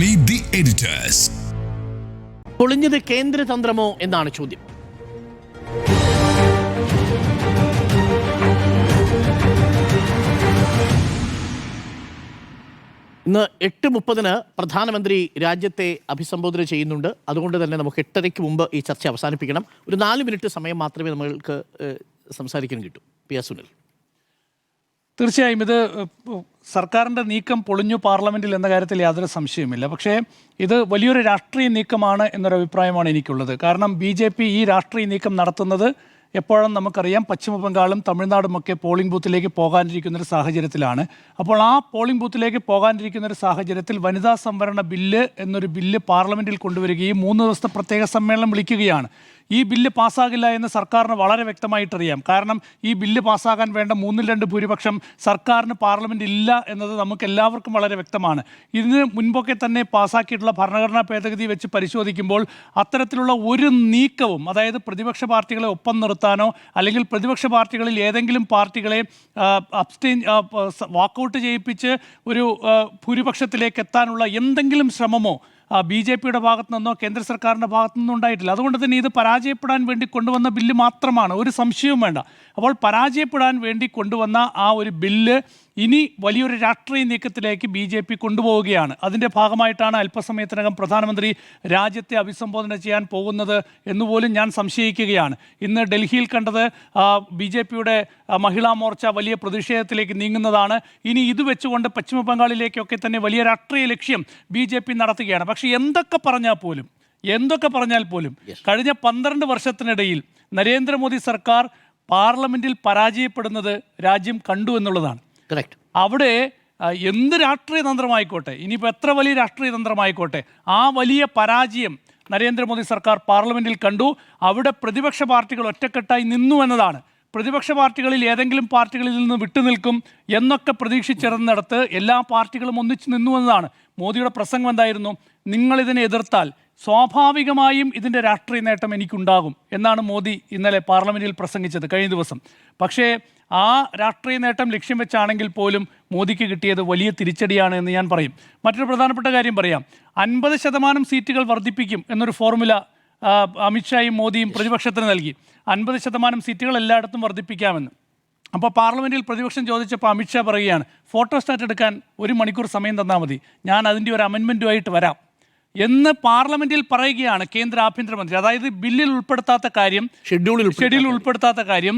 Meet the editors. പൊളിഞ്ഞത് കേന്ദ്രതന്ത്രമോ എന്നാണ് ചോദ്യം. ഇന്ന് 8:30 പ്രധാനമന്ത്രി രാജ്യത്തെ അഭിസംബോധന ചെയ്യുന്നുണ്ട്. അതുകൊണ്ട് തന്നെ നമുക്ക് 8:30 മുമ്പ് ഈ ചർച്ച അവസാനിപ്പിക്കണം. ഒരു 4 മിനിറ്റ് സമയം മാത്രമേ നമ്മൾക്ക് സംസാരിക്കാൻ കിട്ടൂ. P S Sunil. തീർച്ചയായും ഇത് സർക്കാരിൻ്റെ നീക്കം പൊളിഞ്ഞു പാർലമെൻറ്റിൽ എന്ന കാര്യത്തിൽ യാതൊരു സംശയവുമില്ല. പക്ഷേ ഇത് വലിയൊരു രാഷ്ട്രീയ നീക്കമാണ് എന്നൊരു അഭിപ്രായമാണ് എനിക്കുള്ളത്. കാരണം BJP ഈ രാഷ്ട്രീയ നീക്കം നടത്തുന്നത് എപ്പോഴും നമുക്കറിയാം പശ്ചിമ ബംഗാളും തമിഴ്നാടുമൊക്കെ പോളിംഗ് ബൂത്തിലേക്ക് പോകാനിരിക്കുന്നൊരു സാഹചര്യത്തിലാണ്. അപ്പോൾ ആ പോളിംഗ് ബൂത്തിലേക്ക് പോകാനിരിക്കുന്നൊരു സാഹചര്യത്തിൽ വനിതാ സംവരണ ബില്ല് എന്നൊരു ബില്ല് പാർലമെൻറ്റിൽ കൊണ്ടുവരികയും 3 ദിവസത്തെ പ്രത്യേക സമ്മേളനം വിളിക്കുകയാണ്. ഈ ബില്ല് പാസ്സാകില്ല എന്ന് സർക്കാരിന് വളരെ വ്യക്തമായിട്ടറിയാം. കാരണം ഈ ബില്ല് പാസ്സാകാൻ വേണ്ട 3/2 ഭൂരിപക്ഷം സർക്കാരിന് പാർലമെൻറ്റ് ഇല്ല എന്നത് നമുക്ക് എല്ലാവർക്കും വളരെ വ്യക്തമാണ്. ഇതിന് മുൻപൊക്കെ തന്നെ പാസ്സാക്കിയിട്ടുള്ള ഭരണഘടനാ ഭേദഗതി വെച്ച് പരിശോധിക്കുമ്പോൾ അത്തരത്തിലുള്ള ഒരു നീക്കവും, അതായത് പ്രതിപക്ഷ പാർട്ടികളെ ഒപ്പം നിർത്താനോ അല്ലെങ്കിൽ പ്രതിപക്ഷ പാർട്ടികളിൽ ഏതെങ്കിലും പാർട്ടികളെ വാക്കൗട്ട് ചെയ്യിപ്പിച്ച് ഒരു ഭൂരിപക്ഷത്തിലേക്ക് എത്താനുള്ള എന്തെങ്കിലും ശ്രമമോ BJPയുടെ ഭാഗത്തു നിന്നോ കേന്ദ്ര സർക്കാരിൻ്റെ ഭാഗത്തു നിന്നോ ഉണ്ടായിട്ടില്ല. അതുകൊണ്ട് തന്നെ ഇത് പരാജയപ്പെടാൻ വേണ്ടി കൊണ്ടുവന്ന ബില്ല് മാത്രമാണ്, ഒരു സംശയവും വേണ്ട. അപ്പോൾ പരാജയപ്പെടാൻ വേണ്ടി കൊണ്ടുവന്ന ആ ഒരു ബില്ല് ഇനി വലിയൊരു രാഷ്ട്രീയ നീക്കത്തിലേക്ക് BJP കൊണ്ടുപോവുകയാണ്. അതിൻ്റെ ഭാഗമായിട്ടാണ് അല്പസമയത്തിനകം പ്രധാനമന്ത്രി രാജ്യത്തെ അഭിസംബോധന ചെയ്യാൻ പോകുന്നത് എന്നുപോലും ഞാൻ സംശയിക്കുകയാണ്. ഇന്ന് ഡൽഹിയിൽ കണ്ടത് BJPയുടെ മഹിളാ മോർച്ച വലിയ പ്രതിഷേധത്തിലേക്ക് നീങ്ങുന്നതാണ്. ഇനി ഇത് വെച്ചുകൊണ്ട് പശ്ചിമ ബംഗാളിലേക്കൊക്കെ തന്നെ വലിയ രാഷ്ട്രീയ ലക്ഷ്യം BJP നടത്തുകയാണ്. പക്ഷേ എന്തൊക്കെ പറഞ്ഞാൽ പോലും കഴിഞ്ഞ 12 വർഷത്തിനിടയിൽ നരേന്ദ്രമോദി സർക്കാർ പാർലമെൻറ്റിൽ പരാജയപ്പെടുന്നത് രാജ്യം കണ്ടു എന്നുള്ളതാണ്. അവിടെ എന്ത് രാഷ്ട്രീയ തന്ത്രമായിക്കോട്ടെ, ഇനിയിപ്പോൾ എത്ര വലിയ രാഷ്ട്രീയ തന്ത്രമായിക്കോട്ടെ, ആ വലിയ പരാജയം നരേന്ദ്രമോദി സർക്കാർ പാർലമെൻറ്റിൽ കണ്ടു. അവിടെ പ്രതിപക്ഷ പാർട്ടികൾ ഒറ്റക്കെട്ടായി നിന്നു എന്നതാണ്. പ്രതിപക്ഷ പാർട്ടികളിൽ ഏതെങ്കിലും പാർട്ടികളിൽ നിന്ന് വിട്ടുനിൽക്കും എന്നൊക്കെ പ്രതീക്ഷിച്ചിരുന്നിടത്ത് എല്ലാ പാർട്ടികളും ഒന്നിച്ചു നിന്നു എന്നതാണ്. മോദിയുടെ പ്രസംഗം എന്തായിരുന്നു? നിങ്ങളിതിനെ എതിർത്താൽ സ്വാഭാവികമായും ഇതിൻ്റെ രാഷ്ട്രീയ നേട്ടം എനിക്കുണ്ടാകും എന്നാണ് മോദി ഇന്നലെ പാർലമെൻറ്റിൽ പ്രസംഗിച്ചത് കഴിഞ്ഞ ദിവസം. പക്ഷേ ആ രാഷ്ട്രീയ നേട്ടം ലക്ഷ്യം വെച്ചാണെങ്കിൽ പോലും മോദിക്ക് കിട്ടിയത് വലിയ തിരിച്ചടിയാണ് എന്ന് ഞാൻ പറയും. മറ്റൊരു പ്രധാനപ്പെട്ട കാര്യം പറയാം. 50% സീറ്റുകൾ വർദ്ധിപ്പിക്കും എന്നൊരു ഫോർമുല അമിത്ഷായും മോദിയും പ്രതിപക്ഷത്തിന് നൽകി. 50% സീറ്റുകൾ എല്ലായിടത്തും വർദ്ധിപ്പിക്കാമെന്ന്. അപ്പോൾ പാർലമെൻറ്റിൽ പ്രതിപക്ഷം ചോദിച്ചപ്പോൾ അമിത്ഷാ പറയുകയാണ്, ഫോട്ടോസ്റ്റാറ്റ് എടുക്കാൻ 1 മണിക്കൂർ സമയം തന്നാൽ മതി, ഞാൻ അതിൻ്റെ ഒരു അമെൻമെൻറ്റുമായിട്ട് വരാം എന്ന് പാർലമെൻറ്റിൽ പറയുകയാണ് കേന്ദ്ര ആഭ്യന്തരമന്ത്രി. അതായത് ബില്ലിൽ ഉൾപ്പെടുത്താത്ത കാര്യം, ഷെഡ്യൂളിൽ ഉൾപ്പെടുത്താത്ത കാര്യം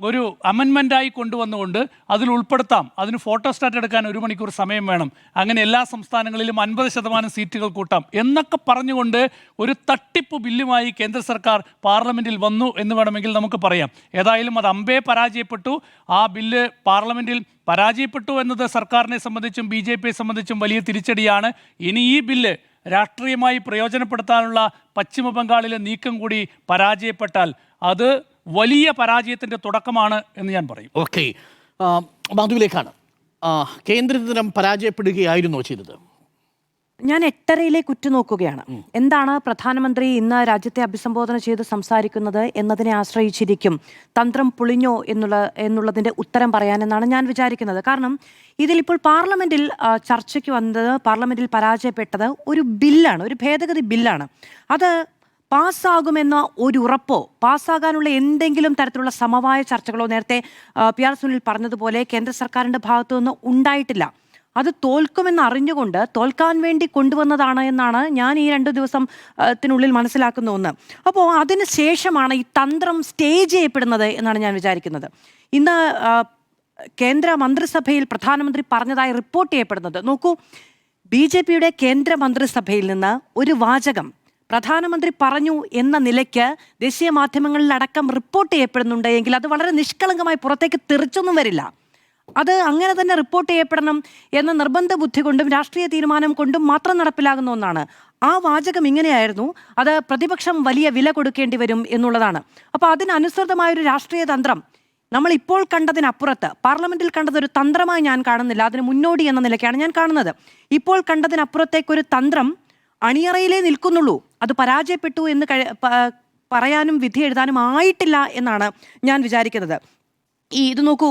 ഒരു അമെൻമെൻറ്റായി കൊണ്ടുവന്നുകൊണ്ട് അതിൽ ഉൾപ്പെടുത്താം, അതിന് ഫോട്ടോസ്റ്റാറ്റ് എടുക്കാൻ 1 മണിക്കൂർ സമയം വേണം, അങ്ങനെ എല്ലാ സംസ്ഥാനങ്ങളിലും 50% സീറ്റുകൾ കൂട്ടാം എന്നൊക്കെ പറഞ്ഞുകൊണ്ട് ഒരു തട്ടിപ്പ് ബില്ലുമായി കേന്ദ്ര സർക്കാർ പാർലമെൻറ്റിൽ വന്നു എന്ന് വേണമെങ്കിൽ നമുക്ക് പറയാം. ഏതായാലും അത് അമ്പേ പരാജയപ്പെട്ടു. ആ ബില്ല് പാർലമെൻറ്റിൽ പരാജയപ്പെട്ടു എന്നത് സർക്കാരിനെ സംബന്ധിച്ചും BJPയെ സംബന്ധിച്ചും വലിയ തിരിച്ചടിയാണ്. ഇനി ഈ ബില്ല് രാഷ്ട്രീയമായി പ്രയോജനപ്പെടുത്താനുള്ള പശ്ചിമ ബംഗാളിലെ നീക്കം കൂടി പരാജയപ്പെട്ടാൽ അത് വലിയ പരാജയത്തിൻ്റെ തുടക്കമാണ് എന്ന് ഞാൻ പറയും. ഓക്കെ, മാധുവിലേക്കാണ്. കേന്ദ്രതന്ത്രം പരാജയപ്പെടുകയായിരുന്നോ ചെയ്തത്? ഞാൻ 8:30 ഉറ്റുനോക്കുകയാണ്. എന്താണ് പ്രധാനമന്ത്രി ഇന്ന് രാജ്യത്തെ അഭിസംബോധന ചെയ്ത് സംസാരിക്കുന്നത് എന്നതിനെ ആശ്രയിച്ചിരിക്കും തന്ത്രം പൊളിഞ്ഞോ എന്നുള്ളതിൻ്റെ ഉത്തരം പറയാനെന്നാണ് ഞാൻ വിചാരിക്കുന്നത്. കാരണം ഇതിലിപ്പോൾ പാർലമെൻറ്റിൽ ചർച്ചയ്ക്ക് വന്നത്, പാർലമെൻറ്റിൽ പരാജയപ്പെട്ടത് ഒരു ബില്ലാണ്, ഒരു ഭേദഗതി ബില്ലാണ്. അത് പാസ്സാകുമെന്ന ഒരു ഉറപ്പോ പാസ്സാകാനുള്ള എന്തെങ്കിലും തരത്തിലുള്ള സമവായ ചർച്ചകളോ നേരത്തെ PR സുനിൽ പറഞ്ഞതുപോലെ കേന്ദ്ര സർക്കാരിൻ്റെ ഭാഗത്തു നിന്ന് ഉണ്ടായിട്ടില്ല. അത് തോൽക്കുമെന്ന് അറിഞ്ഞുകൊണ്ട് തോൽക്കാൻ വേണ്ടി കൊണ്ടുവന്നതാണ് എന്നാണ് ഞാൻ ഈ 2 ദിവസത്തിനുള്ളിൽ മനസ്സിലാക്കുന്ന ഒന്ന്. അപ്പോൾ അതിന് ശേഷമാണ് ഈ തന്ത്രം സ്റ്റേജ് ചെയ്യപ്പെടുന്നത് എന്നാണ് ഞാൻ വിചാരിക്കുന്നത്. ഇന്ന് കേന്ദ്ര മന്ത്രിസഭയിൽ പ്രധാനമന്ത്രി പറഞ്ഞതായി റിപ്പോർട്ട് ചെയ്യപ്പെടുന്നത് നോക്കൂ. BJPയുടെ കേന്ദ്ര മന്ത്രിസഭയിൽ നിന്ന് ഒരു വാചകം പ്രധാനമന്ത്രി പറഞ്ഞു എന്ന നിലയ്ക്ക് ദേശീയ മാധ്യമങ്ങളിലടക്കം റിപ്പോർട്ട് ചെയ്യപ്പെടുന്നുണ്ട് എങ്കിൽ അത് വളരെ നിഷ്കളങ്കമായി പുറത്തേക്ക് തെറിച്ചൊന്നും വരില്ല. അത് അങ്ങനെ തന്നെ റിപ്പോർട്ട് ചെയ്യപ്പെടണം എന്ന നിർബന്ധ ബുദ്ധി കൊണ്ടും രാഷ്ട്രീയ തീരുമാനം കൊണ്ടും മാത്രം നടപ്പിലാകുന്ന ഒന്നാണ്. ആ വാചകം ഇങ്ങനെയായിരുന്നു, അത് പ്രതിപക്ഷം വലിയ വില കൊടുക്കേണ്ടി വരും എന്നുള്ളതാണ്. അപ്പോൾ അതിനനുസൃതമായൊരു രാഷ്ട്രീയ തന്ത്രം നമ്മൾ ഇപ്പോൾ കണ്ടതിനപ്പുറത്ത് പാർലമെൻറ്റിൽ കണ്ടതൊരു തന്ത്രമായി ഞാൻ കാണുന്നില്ല, അതിന് മുന്നോടി എന്ന നിലയ്ക്കാണ് ഞാൻ കാണുന്നത്. ഇപ്പോൾ കണ്ടതിനപ്പുറത്തേക്കൊരു തന്ത്രം അണിയറയിലേ നിൽക്കുന്നുള്ളൂ. അത് പരാജയപ്പെട്ടു എന്ന് പറയാനും വിധി എഴുതാനും ആയിട്ടില്ല എന്നാണ് ഞാൻ വിചാരിക്കുന്നത്. ഇത് നോക്കൂ,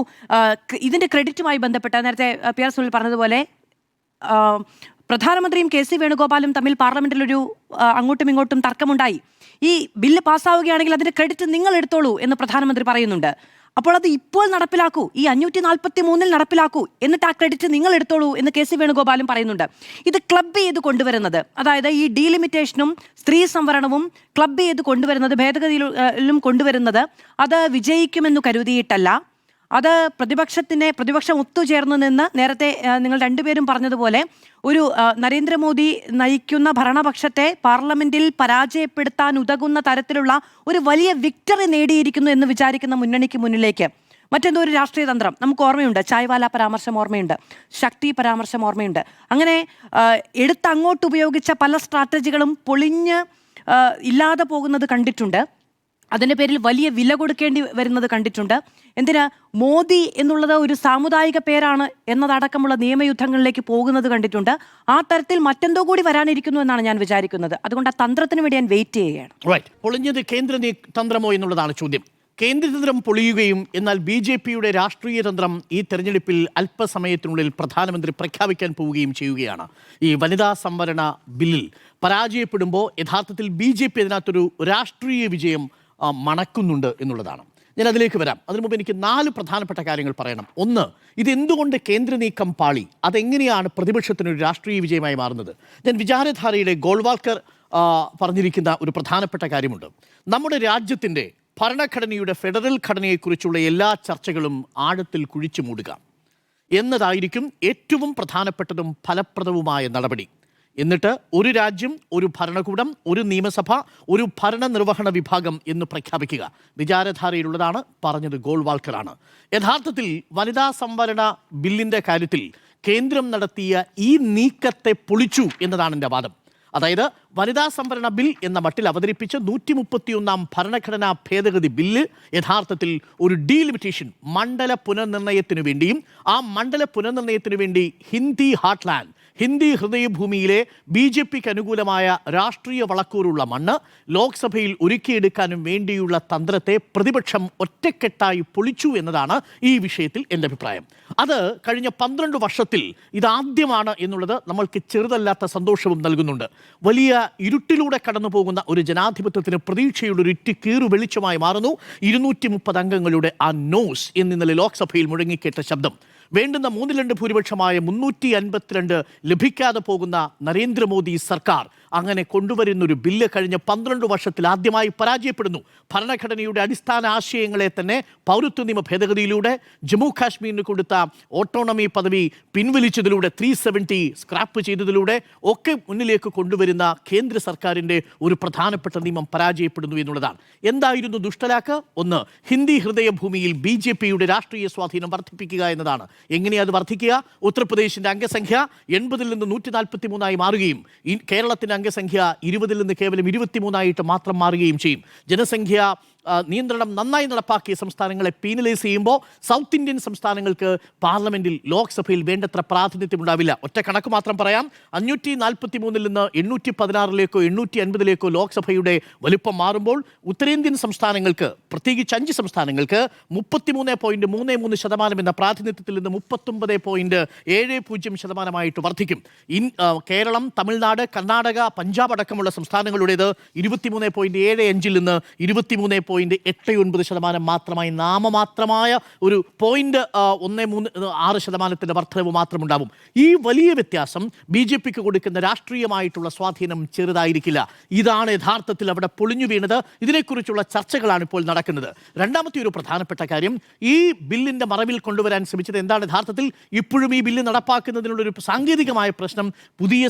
ഇതിൻ്റെ ക്രെഡിറ്റുമായി ബന്ധപ്പെട്ട നേരത്തെ PR സുനിൽ പറഞ്ഞതുപോലെ പ്രധാനമന്ത്രിയും KC വേണുഗോപാലും തമ്മിൽ പാർലമെന്റിൽ ഒരു അങ്ങോട്ടും ഇങ്ങോട്ടും തർക്കമുണ്ടായി. ഈ ബില്ല് പാസ്സാവുകയാണെങ്കിൽ അതിന്റെ ക്രെഡിറ്റ് നിങ്ങൾ എടുത്തോളൂ എന്ന് പ്രധാനമന്ത്രി പറയുന്നുണ്ട്. അപ്പോൾ അത് ഇപ്പോൾ നടപ്പിലാക്കൂ, ഈ 543 നടപ്പിലാക്കൂ, എന്നിട്ട് ആ ക്രെഡിറ്റ് നിങ്ങൾ എടുത്തോളൂ എന്ന് KC വേണുഗോപാലും പറയുന്നുണ്ട്. ഇത് ക്ലബ് ചെയ്ത് കൊണ്ടുവരുന്നത്, അതായത് ഈ ഡീലിമിറ്റേഷനും സ്ത്രീ സംവരണവും ക്ലബ് ചെയ്ത് കൊണ്ടുവരുന്നത്, ഭേദഗതിയിലും കൊണ്ടുവരുന്നത് അത് വിജയിക്കുമെന്ന് കരുതിയിട്ടല്ല. അത് പ്രതിപക്ഷം ഒത്തുചേർന്നു നിന്ന് നേരത്തെ നിങ്ങൾ രണ്ടുപേരും പറഞ്ഞതുപോലെ ഒരു നരേന്ദ്രമോദി നയിക്കുന്ന ഭരണപക്ഷത്തെ പാർലമെന്റിൽ പരാജയപ്പെടുത്താൻ ഉതകുന്ന തരത്തിലുള്ള ഒരു വലിയ വിക്ടറി നേടിയിരിക്കുന്നു എന്ന് വിചാരിക്കുന്ന മുന്നണിക്ക് മുന്നിലേക്ക് മറ്റെന്തോ ഒരു രാഷ്ട്രീയ തന്ത്രം നമുക്ക് ഓർമ്മയുണ്ട്. ചായ്വാല പരാമർശം ഓർമ്മയുണ്ട്, ശക്തി പരാമർശം ഓർമ്മയുണ്ട്. അങ്ങനെ അങ്ങോട്ട് ഉപയോഗിച്ച പല സ്ട്രാറ്റജികളും പൊളിഞ്ഞ് ഇല്ലാതെ പോകുന്നത് കണ്ടിട്ടുണ്ട്. അതിൻ്റെ പേരിൽ വലിയ വില കൊടുക്കേണ്ടി വരുന്നത് കണ്ടിട്ടുണ്ട്. എന്തിന് മോദി എന്നുള്ളത് ഒരു സാമുദായിക പേരാണ് എന്നതടക്കമുള്ള നിയമയുദ്ധങ്ങളിലേക്ക് പോകുന്നത് കണ്ടിട്ടുണ്ട്. ആ തരത്തിൽ മറ്റെന്തോ കൂടി വരാനിരിക്കുന്നു എന്നാണ് ഞാൻ വിചാരിക്കുന്നത്. അതുകൊണ്ട് ആ തന്ത്രത്തിന് വേണ്ടി ഞാൻ വെയിറ്റ് ചെയ്യുകയാണ്. പൊളിഞ്ഞത് കേന്ദ്ര തന്ത്രമോ എന്നുള്ളതാണ് ചോദ്യം. കേന്ദ്രതന്ത്രം പൊളിയുകയും എന്നാൽ BJPയുടെ രാഷ്ട്രീയ തന്ത്രം ഈ തെരഞ്ഞെടുപ്പിൽ അല്പസമയത്തിനുള്ളിൽ പ്രധാനമന്ത്രി പ്രഖ്യാപിക്കാൻ പോവുകയും ചെയ്യുകയാണ്. ഈ വനിതാ സംവരണ ബില്ലിൽ പരാജയപ്പെടുമ്പോൾ യഥാർത്ഥത്തിൽ BJP അതിനകത്തൊരു രാഷ്ട്രീയ വിജയം മണക്കുന്നുണ്ട് എന്നുള്ളതാണ്. ഞാൻ അതിലേക്ക് വരാം. അതിനു മുമ്പ് എനിക്ക് 4 പ്രധാനപ്പെട്ട കാര്യങ്ങൾ പറയണം. ഒന്ന്, ഇതെന്തുകൊണ്ട് കേന്ദ്ര നീക്കം പാളി, അതെങ്ങനെയാണ് പ്രതിപക്ഷത്തിനൊരു രാഷ്ട്രീയ വിജയമായി മാറുന്നത്? ഞാൻ വിചാരധാരയുടെ ഗോൾവാൾക്കർ പറഞ്ഞിരിക്കുന്ന ഒരു പ്രധാനപ്പെട്ട കാര്യമുണ്ട്. നമ്മുടെ രാജ്യത്തിൻ്റെ ഭരണഘടനയുടെ ഫെഡറൽ ഘടനയെക്കുറിച്ചുള്ള എല്ലാ ചർച്ചകളും ആഴത്തിൽ കുഴിച്ചു മൂടുക എന്നതായിരിക്കും ഏറ്റവും പ്രധാനപ്പെട്ടതും ഫലപ്രദവുമായ നടപടി. എന്നിട്ട് ഒരു രാജ്യം, ഒരു ഭരണകൂടം, ഒരു നിയമസഭ, ഒരു ഭരണനിർവഹണ വിഭാഗം എന്ന് പ്രഖ്യാപിക്കുക. വിചാരധാരയിലുള്ളതാണ്, പറഞ്ഞത് ഗോൾവാൾക്കറാണ്. യഥാർത്ഥത്തിൽ വനിതാ സംവരണ ബില്ലിൻ്റെ കാര്യത്തിൽ കേന്ദ്രം നടത്തിയ ഈ നീക്കത്തെ പൊളിച്ചു എന്നതാണ് എൻ്റെ വാദം. അതായത് വനിതാ സംവരണ ബിൽ എന്ന മട്ടിൽ അവതരിപ്പിച്ച 131 ഭരണഘടനാ ഭേദഗതി ബില്ല് യഥാർത്ഥത്തിൽ ഒരു ഡീലിമിറ്റേഷൻ, മണ്ഡല പുനർനിർണയത്തിനു വേണ്ടിയും ആ മണ്ഡല പുനർനിർണയത്തിനു വേണ്ടി ഹിന്ദി ഹൃദയഭൂമിയിലെ BJPക്ക് അനുകൂലമായ രാഷ്ട്രീയ വളക്കൂറുള്ള മണ്ണ് ലോക്സഭയിൽ ഒരുക്കിയെടുക്കാനും വേണ്ടിയുള്ള തന്ത്രത്തെ പ്രതിപക്ഷം ഒറ്റക്കെട്ടായി പൊളിച്ചു എന്നതാണ് ഈ വിഷയത്തിൽ എൻ്റെ അഭിപ്രായം. അത് കഴിഞ്ഞ 12 വർഷത്തിൽ ഇതാദ്യമാണ് എന്നുള്ളത് നമ്മൾക്ക് ചെറുതല്ലാത്ത സന്തോഷവും നൽകുന്നുണ്ട്. വലിയ ഇരുട്ടിലൂടെ കടന്നു പോകുന്ന ഒരു ജനാധിപത്യത്തിന് പ്രതീക്ഷയുടെ ഒരു കീറു വെളിച്ചമായി മാറുന്നു 230 അംഗങ്ങളുടെ ആ നോസ് എന്നിന്നലെ ലോക്സഭയിൽ മുഴങ്ങിക്കേട്ട ശബ്ദം. വേണ്ടുന്ന 3/2 ഭൂരിപക്ഷമായ 352 ലഭിക്കാതെ പോകുന്ന നരേന്ദ്രമോദി സർക്കാർ അങ്ങനെ കൊണ്ടുവരുന്നൊരു ബില്ല് കഴിഞ്ഞ 12 വർഷത്തിൽ ആദ്യമായി പരാജയപ്പെടുന്നു. ഭരണഘടനയുടെ അടിസ്ഥാന ആശയങ്ങളെ തന്നെ പൗരത്വ നിയമ ഭേദഗതിയിലൂടെ, ജമ്മു കാശ്മീരിന് കൊടുത്ത ഓട്ടോണമി പദവി പിൻവലിച്ചതിലൂടെ, 370 സ്ക്രാപ്പ് ചെയ്തതിലൂടെ ഒക്കെ മുന്നിലേക്ക് കൊണ്ടുവരുന്ന കേന്ദ്ര സർക്കാരിൻ്റെ ഒരു പ്രധാനപ്പെട്ട നിയമം പരാജയപ്പെടുന്നു എന്നുള്ളതാണ്. എന്തായിരുന്നു ദുഷ്ടലാക്ക്? ഒന്ന്, ഹിന്ദി ഹൃദയഭൂമിയിൽ BJPയുടെ രാഷ്ട്രീയ സ്വാധീനം വർദ്ധിപ്പിക്കുക എന്നതാണ്. എങ്ങനെയാണ് അത് വർദ്ധിക്കുക? ഉത്തർപ്രദേശിൻ്റെ അംഗസംഖ്യ 80-ൽ നിന്ന് 143 മാറുകയും കേരളത്തിൻ്റെ അംഗസംഖ്യ 20-ൽ നിന്ന് കേവലം 23 മാത്രം മാറുകയും ചെയ്യും. ജനസംഖ്യ നിയന്ത്രണം നന്നായി നടപ്പാക്കിയ സംസ്ഥാനങ്ങളെ പീനലൈസ് ചെയ്യുമ്പോൾ സൗത്ത് ഇന്ത്യൻ സംസ്ഥാനങ്ങൾക്ക് പാർലമെന്റിൽ, ലോക്സഭയിൽ വേണ്ടത്ര പ്രാതിനിധ്യം ഉണ്ടാവില്ല. ഒറ്റ കണക്ക് മാത്രം പറയാം. 543-ൽ നിന്ന് 816-ലേക്കോ 850-ലേക്കോ ലോക്സഭയുടെ വലുപ്പം മാറുമ്പോൾ ഉത്തരേന്ത്യൻ സംസ്ഥാനങ്ങൾക്ക്, പ്രത്യേകിച്ച് 5 സംസ്ഥാനങ്ങൾക്ക് 33.33% എന്ന പ്രാതിനിധ്യത്തിൽ നിന്ന് 39.70% വർദ്ധിക്കും. കേരളം, തമിഴ്നാട്, കർണാടക, പഞ്ചാബ് അടക്കമുള്ള സംസ്ഥാനങ്ങളുടേത് 23.75-ൽ നിന്ന് 23.89% മാത്രമായി നാമമാത്രമായ ഒരു 0.136% വർധനവ് മാത്രമുണ്ടാവും. ഈ വലിയ വ്യത്യാസം BJPക്ക് കൊടുക്കുന്ന രാഷ്ട്രീയമായിട്ടുള്ള സ്വാധീനം ചെറുതായിരിക്കില്ല. ഇതാണ് യഥാർത്ഥത്തിൽ അവിടെ പൊളിഞ്ഞു വീണത്. ഇതിനെക്കുറിച്ചുള്ള ചർച്ചകളാണ് ഇപ്പോൾ നടക്കുന്നത്. രണ്ടാമത്തെ ഒരു പ്രധാനപ്പെട്ട കാര്യം, ഈ ബില്ലിൻ്റെ മറവിൽ കൊണ്ടുവരാൻ ശ്രമിച്ചത് എന്താണ്? യഥാർത്ഥത്തിൽ ഇപ്പോഴും ഈ ബില്ല് നടപ്പാക്കുന്നതിനുള്ളൊരു സാങ്കേതികമായ പ്രശ്നം പുതിയ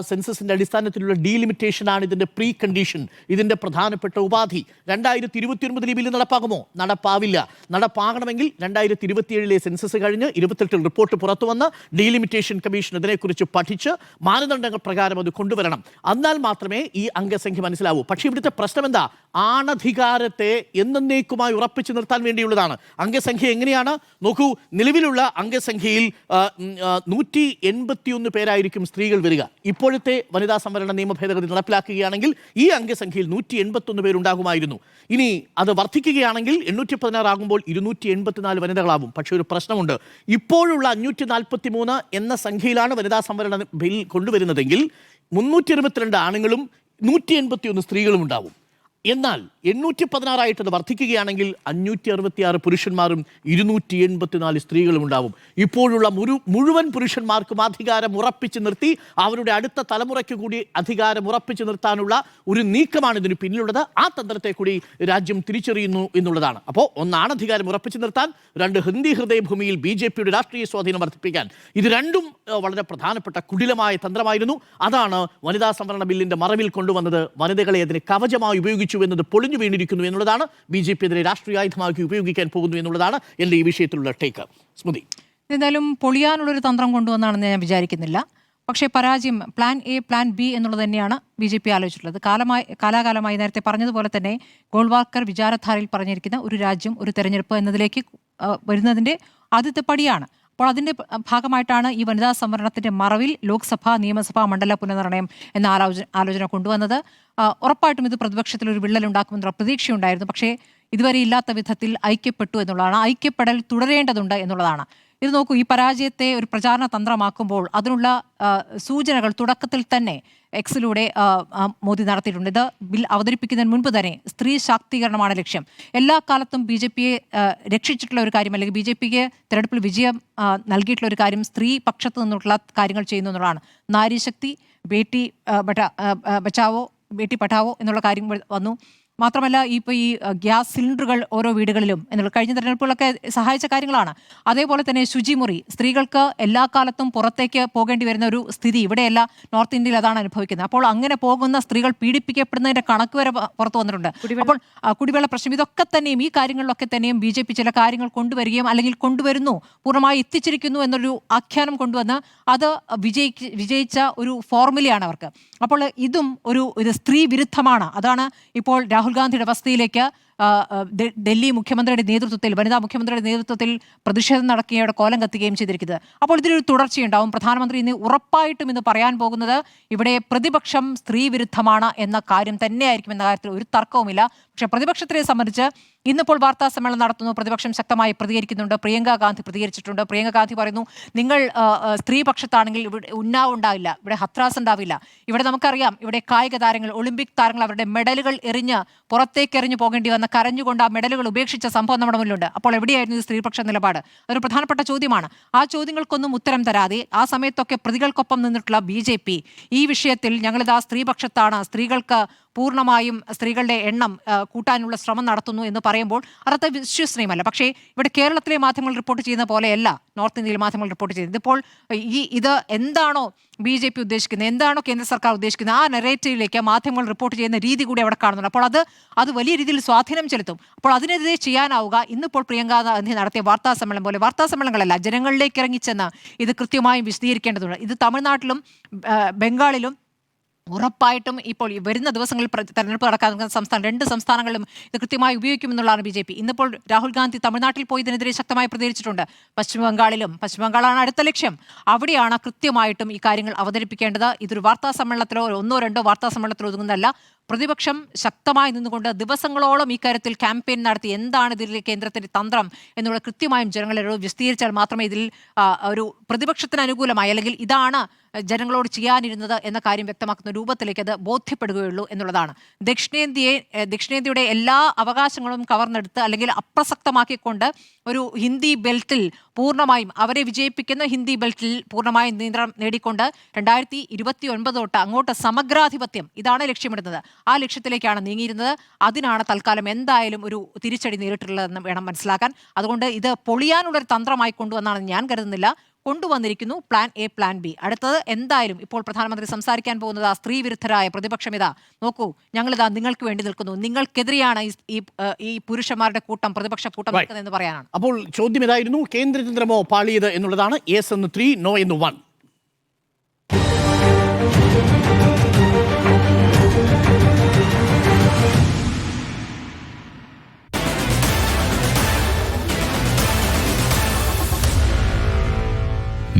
സെൻസസിൻ്റെ അടിസ്ഥാനത്തിലുള്ള ഡീലിമിറ്റേഷനാണ് ഇതിൻ്റെ പ്രീ കണ്ടീഷൻ, ഇതിൻ്റെ പ്രധാനപ്പെട്ട ഉപാധി. 2029 ഈ ബില്ല് നടപ്പാകുമോ? നടപ്പാവില്ല. നടപ്പാകണമെങ്കിൽ 2027 സെൻസസ് കഴിഞ്ഞ് 28 റിപ്പോർട്ട് പുറത്തു വന്ന് ഡീലിമിറ്റേഷൻ കമ്മീഷൻ ഇതിനെക്കുറിച്ച് പഠിച്ച് മാനദണ്ഡങ്ങൾ പ്രകാരം അത് കൊണ്ടുവരണം. എന്നാൽ മാത്രമേ ഈ അംഗസംഖ്യ മനസ്സിലാവൂ. പക്ഷേ ഇവിടുത്തെ പ്രശ്നം എന്താ? ആണധികാരത്തെ എന്നേക്കുമായി ഉറപ്പിച്ചു നിർത്താൻ വേണ്ടിയുള്ളതാണ്. അംഗസംഖ്യ എങ്ങനെയാണ് നോക്കൂ. നിലവിലുള്ള അംഗസംഖ്യയിൽ 181 പേരായിരിക്കും സ്ത്രീകൾ വരിക. ഇപ്പോഴത്തെ വനിതാ സംവരണ നിയമ ഭേദഗതി നടപ്പിലാക്കുകയാണെങ്കിൽ ഈ അംഗസംഖ്യയിൽ 181 പേരുണ്ടാകുമായിരുന്നു. ഇനി അത് വർദ്ധിക്കുകയാണെങ്കിൽ 816 ആകുമ്പോൾ 284 വനിതകളാവും. പക്ഷേ ഒരു പ്രശ്നമുണ്ട്. ഇപ്പോഴുള്ള 543 എന്ന സംഖ്യയിലാണ് വനിതാ സംവരണ ബിൽ കൊണ്ടുവരുന്നതെങ്കിൽ 322 ആണുങ്ങളും 181 സ്ത്രീകളും ഉണ്ടാവും. എന്നാൽ 816 അത് വർദ്ധിക്കുകയാണെങ്കിൽ 566 പുരുഷന്മാരും 284 സ്ത്രീകളും ഉണ്ടാവും. ഇപ്പോഴുള്ള മുഴുവൻ പുരുഷന്മാർക്കും അധികാരം ഉറപ്പിച്ചു നിർത്തി അവരുടെ അടുത്ത തലമുറയ്ക്ക് കൂടി അധികാരം ഉറപ്പിച്ചു നിർത്താനുള്ള ഒരു നീക്കമാണ് ഇതിന് പിന്നിലുള്ളത്. ആ തന്ത്രത്തെ കൂടി രാജ്യം തിരിച്ചറിയുന്നു എന്നുള്ളതാണ്. അപ്പോൾ ഒന്നാണ് അധികാരം ഉറപ്പിച്ചു നിർത്താൻ, രണ്ട് ഹിന്ദി ഹൃദയഭൂമിയിൽ BJPയുടെ രാഷ്ട്രീയ സ്വാധീനം വർദ്ധിപ്പിക്കാൻ. ഇത് രണ്ടും വളരെ പ്രധാനപ്പെട്ട കുടിലമായ തന്ത്രമായിരുന്നു. അതാണ് വനിതാ സംവരണ ബില്ലിന്റെ മറവിൽ കൊണ്ടുവന്നത്. വനിതകളെ അതിന് കവചമായി ഉപയോഗിച്ചു എന്നത് പൊളിഞ്ഞു വീണിരിക്കുന്നു എന്നുള്ളതാണ്. BJP എതിരെ രാഷ്ട്രീയ ആയുധമാക്കി ഉപയോഗിക്കാൻ പോകുന്നു എന്നുള്ളതാണ് എൻ്റെ ഈ വിഷയത്തിലുള്ള ടേക്ക്. സ്മൃതി, എന്തായാലും പൊളിയാനുള്ളൊരു തന്ത്രം കൊണ്ടുവന്നാണെന്ന് ഞാൻ വിചാരിക്കുന്നില്ല. പക്ഷേ പരാജയം പ്ലാൻ എ പ്ലാൻ ബി എന്നുള്ളത് തന്നെയാണ് BJP ആലോചിച്ചിട്ടുള്ളത്. കാലാകാലമായി നേരത്തെ പറഞ്ഞതുപോലെ തന്നെ ഗോൾവാൾക്കർ വിചാരധാരയിൽ പറഞ്ഞിരിക്കുന്ന ഒരു രാജ്യം ഒരു തെരഞ്ഞെടുപ്പ് എന്നതിലേക്ക് വരുന്നതിൻ്റെ ആദ്യത്തെ പടിയാണ്. അപ്പോൾ അതിൻ്റെ ഭാഗമായിട്ടാണ് ഈ വനിതാ സംവരണത്തിൻ്റെ മറവിൽ ലോക്സഭ, നിയമസഭ, മണ്ഡല പുനർനിർണയം എന്ന ആലോചന കൊണ്ടുവന്നത്. ഉറപ്പായിട്ടും ഇത് പ്രതിപക്ഷത്തിൽ ഒരു വിള്ളലുണ്ടാക്കുമെന്നുള്ള പ്രതീക്ഷയുണ്ടായിരുന്നു. പക്ഷേ ഇതുവരെ ഇല്ലാത്ത വിധത്തിൽ ഐക്യപ്പെട്ടു എന്നുള്ളതാണ്. ഐക്യപ്പെടൽ തുടരേണ്ടതുണ്ട് എന്നുള്ളതാണ്. ഇത് നോക്കൂ, ഈ പരാജയത്തെ ഒരു പ്രചാരണ തന്ത്രമാക്കുമ്പോൾ അതിനുള്ള സൂചനകൾ തുടക്കത്തിൽ തന്നെ എക്സിലൂടെ മോദി നടത്തിയിട്ടുണ്ട്. ഇത് ബിൽ അവതരിപ്പിക്കുന്നതിന് മുൻപ് തന്നെ സ്ത്രീ ശാക്തീകരണമാണ് ലക്ഷ്യം. എല്ലാ കാലത്തും BJPയെ രക്ഷിച്ചിട്ടുള്ള ഒരു കാര്യം, അല്ലെങ്കിൽ BJPക്ക് തെരഞ്ഞെടുപ്പിൽ വിജയം നൽകിയിട്ടുള്ള ഒരു കാര്യം സ്ത്രീ പക്ഷത്തു നിന്നുള്ള കാര്യങ്ങൾ ചെയ്യുന്നു എന്നുള്ളതാണ്. നാരീശക്തി, ബേട്ടി ബച്ചാവോ ബേട്ടി പഠാവോ എന്നുള്ള കാര്യം വന്നു. മാത്രമല്ല ഇപ്പോൾ ഈ ഗ്യാസ് സിലിണ്ടറുകൾ ഓരോ വീടുകളിലും എന്നുള്ള കഴിഞ്ഞ തെരഞ്ഞെടുപ്പുകളൊക്കെ സഹായിച്ച കാര്യങ്ങളാണ്. അതേപോലെ തന്നെ ശുചിമുറി, സ്ത്രീകൾക്ക് എല്ലാ കാലത്തും പുറത്തേക്ക് പോകേണ്ടി വരുന്ന ഒരു സ്ഥിതി ഇവിടെയല്ല, നോർത്ത് ഇന്ത്യയിൽ അതാണ് അനുഭവിക്കുന്നത്. അപ്പോൾ അങ്ങനെ പോകുന്ന സ്ത്രീകൾ പീഡിപ്പിക്കപ്പെടുന്നതിന്റെ കണക്ക് വരെ പുറത്തു വന്നിട്ടുണ്ട്. അപ്പോൾ കുടിവെള്ള പ്രശ്നം, ഇതൊക്കെ തന്നെയും ഈ കാര്യങ്ങളിലൊക്കെ തന്നെയും BJP ചില കാര്യങ്ങൾ കൊണ്ടുവരികയും അല്ലെങ്കിൽ കൊണ്ടുവരുന്നു, പൂർണ്ണമായി എത്തിച്ചിരിക്കുന്നു എന്നൊരു ആഖ്യാനം കൊണ്ടുവന്ന് അത് വിജയിച്ച ഒരു ഫോർമുലയാണ് അവർക്ക്. അപ്പോൾ ഇത് സ്ത്രീ വിരുദ്ധമാണ്. അതാണ് ഇപ്പോൾ രാഹുൽ ഗാന്ധിയുടെ അവസ്ഥയിലേക്ക് ഡൽഹി മുഖ്യമന്ത്രിയുടെ നേതൃത്വത്തിൽ, വനിതാ മുഖ്യമന്ത്രിയുടെ നേതൃത്വത്തിൽ പ്രതിഷേധം നടക്കുകയും കോലം കത്തുകയും ചെയ്തിരിക്കുന്നത്. അപ്പോൾ ഇതിലൊരു തുടർച്ചയുണ്ടാവും. പ്രധാനമന്ത്രി ഇന്ന് ഉറപ്പായിട്ടും ഇന്ന് പറയാൻ പോകുന്നത് ഇവിടെ പ്രതിപക്ഷം സ്ത്രീ വിരുദ്ധമാണ് എന്ന കാര്യം തന്നെയായിരിക്കും എന്ന കാര്യത്തിൽ ഒരു തർക്കവുമില്ല. പക്ഷേ പ്രതിപക്ഷത്തെ സംബന്ധിച്ച് ഇന്നിപ്പോൾ വാർത്താ സമ്മേളനം നടത്തുന്നു, പ്രതിപക്ഷം ശക്തമായി പ്രതികരിക്കുന്നുണ്ട്. പ്രിയങ്ക ഗാന്ധി പ്രതികരിച്ചിട്ടുണ്ട്. പ്രിയങ്ക ഗാന്ധി പറയുന്നു, നിങ്ങൾ സ്ത്രീ പക്ഷത്താണെങ്കിൽ ഇവിടെ ഉന്നാവ് ഉണ്ടാവില്ല, ഇവിടെ ഹത്രാസ് ഉണ്ടാവില്ല. ഇവിടെ നമുക്കറിയാം, ഇവിടെ കായിക താരങ്ങൾ, ഒളിമ്പിക് താരങ്ങൾ അവരുടെ മെഡലുകൾ പുറത്തേക്ക് എറിഞ്ഞു പോകേണ്ടി വന്ന, കരഞ്ഞുകൊണ്ട് ആ മെഡലുകൾ ഉപേക്ഷിച്ച സംഭവം നമ്മുടെ മുന്നിലുണ്ട്. അപ്പോൾ എവിടെയായിരുന്നു ഈ സ്ത്രീപക്ഷ നിലപാട്? അതൊരു പ്രധാനപ്പെട്ട ചോദ്യമാണ്. ആ ചോദ്യങ്ങൾക്കൊന്നും ഉത്തരം തരാതെ ആ സമയത്തൊക്കെ പ്രതികൾക്കൊപ്പം നിന്നിട്ടുള്ള BJP ഈ വിഷയത്തിൽ ഞങ്ങളിതാ സ്ത്രീപക്ഷത്താണ്, സ്ത്രീകൾക്ക് പൂർണ്ണമായും സ്ത്രീകളുടെ എണ്ണം കൂട്ടാനുള്ള ശ്രമം നടത്തുന്നു എന്ന് പറയുമ്പോൾ അതത്ര വിശ്വസനീയമല്ല. പക്ഷേ ഇവിടെ കേരളത്തിലെ മാധ്യമങ്ങൾ റിപ്പോർട്ട് ചെയ്യുന്ന പോലെയല്ല നോർത്ത് ഇന്ത്യയിലെ മാധ്യമങ്ങൾ റിപ്പോർട്ട് ചെയ്യുന്നത്. ഇപ്പോൾ ഇത് എന്താണോ BJP ഉദ്ദേശിക്കുന്നത്, എന്താണോ കേന്ദ്ര സർക്കാർ ഉദ്ദേശിക്കുന്നത്, ആ നെറേറ്റീവിലേക്ക് മാധ്യമങ്ങൾ റിപ്പോർട്ട് ചെയ്യുന്ന രീതി കൂടി അവിടെ കാണുന്നുണ്ട്. അപ്പോൾ അത് വലിയ രീതിയിൽ സ്വാധീനം ചെലുത്തും. അപ്പോൾ അതിനെതിരെ ചെയ്യാനാവുക ഇന്നിപ്പോൾ പ്രിയങ്ക ഗാന്ധി നടത്തിയ വാർത്താ സമ്മേളനം പോലെ വാർത്താ സമ്മേളനങ്ങളല്ല, ജനങ്ങളിലേക്ക് ഇറങ്ങിച്ചെന്ന് ഇത് കൃത്യമായും വിശദീകരിക്കേണ്ടതുണ്ട്. ഇത് തമിഴ്നാട്ടിലും ബംഗാളിലും ഉറപ്പായിട്ടും ഇപ്പോൾ വരുന്ന ദിവസങ്ങളിൽ തെരഞ്ഞെടുപ്പ് നടക്കാൻ സംസ്ഥാനം, 2 സംസ്ഥാനങ്ങളിലും ഇത് കൃത്യമായി ഉപയോഗിക്കുമെന്നുള്ളതാണ് BJP. ഇന്നിപ്പോൾ രാഹുൽ ഗാന്ധി തമിഴ്നാട്ടിൽ പോയി ഇതിനെതിരെ ശക്തമായി പ്രതികരിച്ചിട്ടുണ്ട്. പശ്ചിമ ബംഗാളാണ് അടുത്ത ലക്ഷ്യം. അവിടെയാണ് കൃത്യമായിട്ടും ഈ കാര്യങ്ങൾ അവതരിപ്പിക്കേണ്ടത്. ഇതൊരു വാർത്താ സമ്മേളനത്തിലോ 1-2 വാർത്താ സമ്മേളനത്തിലോ ഒതുങ്ങുന്നതല്ല. പ്രതിപക്ഷം ശക്തമായി നിന്നുകൊണ്ട് ദിവസങ്ങളോളം ഇക്കാര്യത്തിൽ ക്യാമ്പയിൻ നടത്തി എന്താണ് ഇതിലെ കേന്ദ്രത്തിന്റെ തന്ത്രം എന്നുള്ള കൃത്യമായും ജനങ്ങളെ വിശദീകരിച്ചാൽ മാത്രമേ ഇതിൽ ഒരു പ്രതിപക്ഷത്തിന് അനുകൂലമായി, അല്ലെങ്കിൽ ഇതാണ് ജനങ്ങളോട് ചെയ്യാനിരുന്നത് എന്ന കാര്യം വ്യക്തമാക്കുന്ന രൂപത്തിലേക്ക് അത് ബോധ്യപ്പെടുകയുള്ളൂ എന്നുള്ളതാണ്. ദക്ഷിണേന്ത്യയുടെ എല്ലാ അവകാശങ്ങളും കവർന്നെടുത്ത് അല്ലെങ്കിൽ അപ്രസക്തമാക്കിക്കൊണ്ട് ഒരു ഹിന്ദി ബെൽറ്റിൽ പൂർണ്ണമായും അവരെ വിജയിപ്പിക്കുന്ന ഹിന്ദി ബെൽറ്റിൽ പൂർണ്ണമായും നിയന്ത്രണം നേടിക്കൊണ്ട് 2029 തൊട്ട് അങ്ങോട്ട് സമഗ്രാധിപത്യം ഇതാണ് ലക്ഷ്യമിടുന്നത്. ആ ലക്ഷ്യത്തിലേക്കാണ് നീങ്ങിയിരുന്നത്. അതിനാണ് തൽക്കാലം എന്തായാലും ഒരു തിരിച്ചടി നേരിട്ടുള്ളതെന്ന് വേണം മനസ്സിലാക്കാൻ. അതുകൊണ്ട് ഇത് പൊളിയാനുള്ളൊരു തന്ത്രമായി കൊണ്ടുവന്നാണെന്ന് ഞാൻ കരുതുന്നില്ല. കൊണ്ടുവന്നിരിക്കുന്നു പ്ലാൻ എ പ്ലാൻ ബി. അടുത്തത് എന്തായാലും ഇപ്പോൾ പ്രധാനമന്ത്രി സംസാരിക്കാൻ പോകുന്നത് സ്ത്രീ വിരുദ്ധരായ പ്രതിപക്ഷം ഇതാ നോക്കൂ, ഞങ്ങളിതാ നിങ്ങൾക്ക് വേണ്ടി നിൽക്കുന്നു, നിങ്ങൾക്കെതിരെയാണ് ഈ പുരുഷന്മാരുടെ കൂട്ടം, പ്രതിപക്ഷ കൂട്ടം നിൽക്കുന്നതെന്ന് പറയാനാണ്. അപ്പോൾ ചോദ്യം ഇതായിരുന്നു, കേന്ദ്രതന്ത്രമോ പാളിയത് എന്നുള്ളതാണ്. യെസ് എന്ന് 3, നോ എന്ന് 1.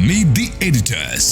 Meet the editors.